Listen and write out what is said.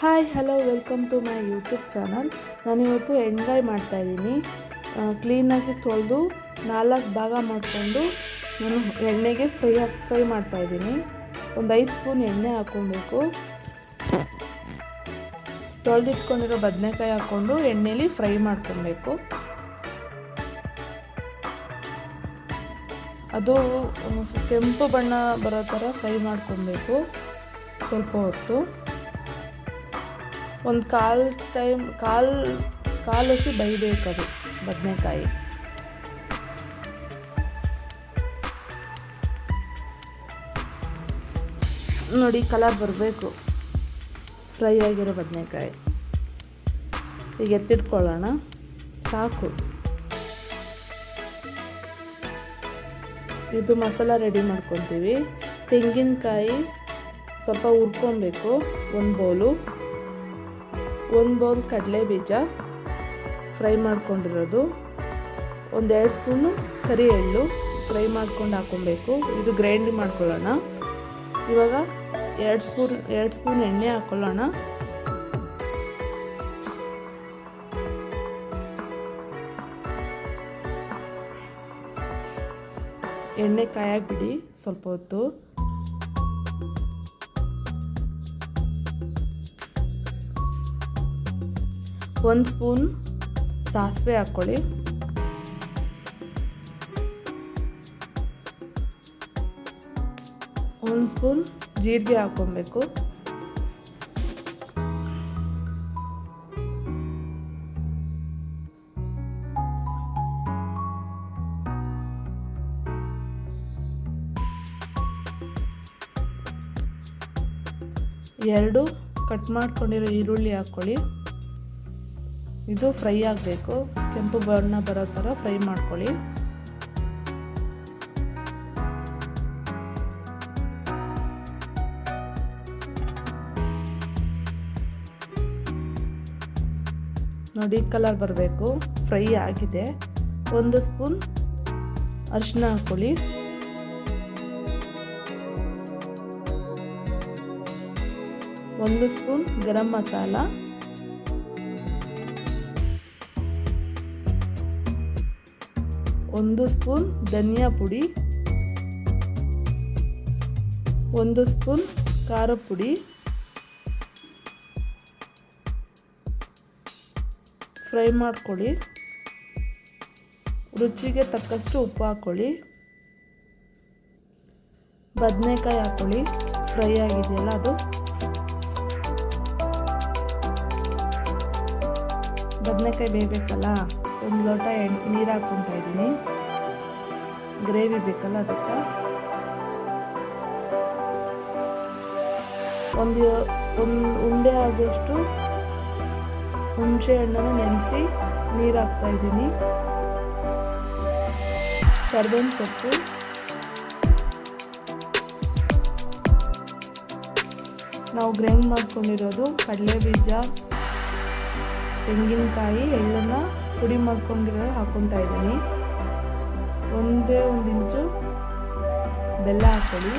Hi hello welcome to my YouTube channel. ನಾನಿವತ್ತು ಎಣ್ಗಾಯಿ ಮಾಡ್ತಾಯಿದ್ದೀನಿ. ಕ್ಲೀನಾಗಿ ತೊಳೆದು 4 ಭಾಗ ಮಾಡಿಕೊಂಡು ನಾನು ಎಣ್ಣೆಗೆ ಫ್ರೈ ಮಾಡ್ತಾಯಿದ್ದೀನಿ. ಒಂದು 5 ಸ್ಪೂನ್ ಎಣ್ಣೆ ಹಾಕ್ಕೊಬೇಕು. ತೊಳೆದಿಟ್ಕೊಂಡಿರೋ ಬದನೆಕಾಯಿ ಹಾಕ್ಕೊಂಡು ಎಣ್ಣೆಲಿ ಫ್ರೈ ಮಾಡ್ಕೊಬೇಕು. ಅದು ಕೆಂಪು ಬಣ್ಣ ಬರೋ ಥರ ಫ್ರೈ ಮಾಡ್ಕೊಬೇಕು ಸ್ವಲ್ಪ ಹೊತ್ತು. ಒಂದು ಕಾಲು ಹೊಸಿ ಬೇಯಬೇಕದು ಬದನೆಕಾಯಿ. ನೋಡಿ ಕಲರ್ ಬರಬೇಕು ಫ್ರೈ ಆಗಿರೋ ಬದನೆಕಾಯಿ. ಈಗ ಎತ್ತಿಟ್ಕೊಳ್ಳೋಣ, ಸಾಕು. ಇದು ಮಸಾಲ ರೆಡಿ ಮಾಡ್ಕೊತೀವಿ. ತೆಂಗಿನಕಾಯಿ ಸ್ವಲ್ಪ ಹುರ್ಕೊಬೇಕು, ಒಂದು ಬೌಲ್ ಕಡಲೆ ಬೀಜ ಫ್ರೈ ಮಾಡ್ಕೊಂಡಿರೋದು, 2 ಸ್ಪೂನು ಕರಿ ಎಳ್ಳು ಫ್ರೈ ಮಾಡ್ಕೊಂಡು ಹಾಕ್ಕೊಬೇಕು. ಇದು ಗ್ರೈಂಡ್ ಮಾಡ್ಕೊಳ್ಳೋಣ. ಇವಾಗ 2 ಸ್ಪೂನ್ ಎಣ್ಣೆ ಹಾಕ್ಕೊಳ್ಳೋಣ. ಎಣ್ಣೆ ಕಾಯಕ್ಕೆ ಬಿಡಿ ಸ್ವಲ್ಪ ಹೊತ್ತು. ಒಂದು ಸ್ಪೂನ್ ಸಾಸಿವೆ ಹಾಕ್ಕೊಳ್ಳಿ. ಒಂದು ಸ್ಪೂನ್ ಜೀರಿಗೆ ಹಾಕ್ಕೊಬೇಕು. ಎರಡು ಕಟ್ ಮಾಡ್ಕೊಂಡಿರೋ ಈರುಳ್ಳಿ ಹಾಕ್ಕೊಳ್ಳಿ. ಇದು ಫ್ರೈ ಆಗಬೇಕು, ಕೆಂಪು ಬಣ್ಣ ಬರೋ ಥರ ಫ್ರೈ ಮಾಡ್ಕೊಳ್ಳಿ. ನೋಡಿ ಕಲರ್ ಬರಬೇಕು, ಫ್ರೈ ಆಗಿದೆ. 1 ಸ್ಪೂನ್ ಅರಿಶಿನ ಹಾಕ್ಕೊಳ್ಳಿ. ಒಂದು ಸ್ಪೂನ್ ಗರಂ ಮಸಾಲ, 1 ಸ್ಪೂನ್ ಧನಿಯಾ ಪುಡಿ, 1 ಸ್ಪೂನ್ ಖಾರ ಪುಡಿ, ಫ್ರೈ ಮಾಡ್ಕೊಳ್ಳಿ. ರುಚಿಗೆ ತಕ್ಕಷ್ಟು ಉಪ್ಪು ಹಾಕ್ಕೊಳ್ಳಿ. ಬದನೆಕಾಯಿ ಹಾಕ್ಕೊಳ್ಳಿ, ಫ್ರೈ ಆಗಿದೆಯಲ್ಲ ಅದು. ಬದನೆಕಾಯಿ ಬೇಯಬೇಕಲ್ಲ, 1 ಲೋಟ ನೀರು ಹಾಕ್ಕೊತಾ ಇದ್ದೀನಿ. ಗ್ರೇವಿ ಬೇಕಲ್ಲ ಅದಕ್ಕೆ. ಒಂದು ಉಂಡೆ ಆಗುವಷ್ಟು ಹುಣಸೆ ಹಣ್ಣನ್ನು ನೆನೆಸಿ ನೀರು ಹಾಕ್ತಾ ಇದ್ದೀನಿ. ಕರಿಬೇವಿನ ಸೊಪ್ಪು, ನಾವು ಗ್ರೈಂಡ್ ಮಾಡ್ಕೊಂಡಿರೋದು ಕಡಲೆ ಬೀಜ, ತೆಂಗಿನಕಾಯಿ, ಎಳ್ಳನ್ನು ಪುಡಿ ಮಾಡ್ಕೊಂಡಿರೋ ಹಾಕ್ಕೊತಾ ಇದ್ದೀನಿ. 1 ಇಂಚು ಬೆಲ್ಲ ಹಾಕ್ಕೊಳ್ಳಿ.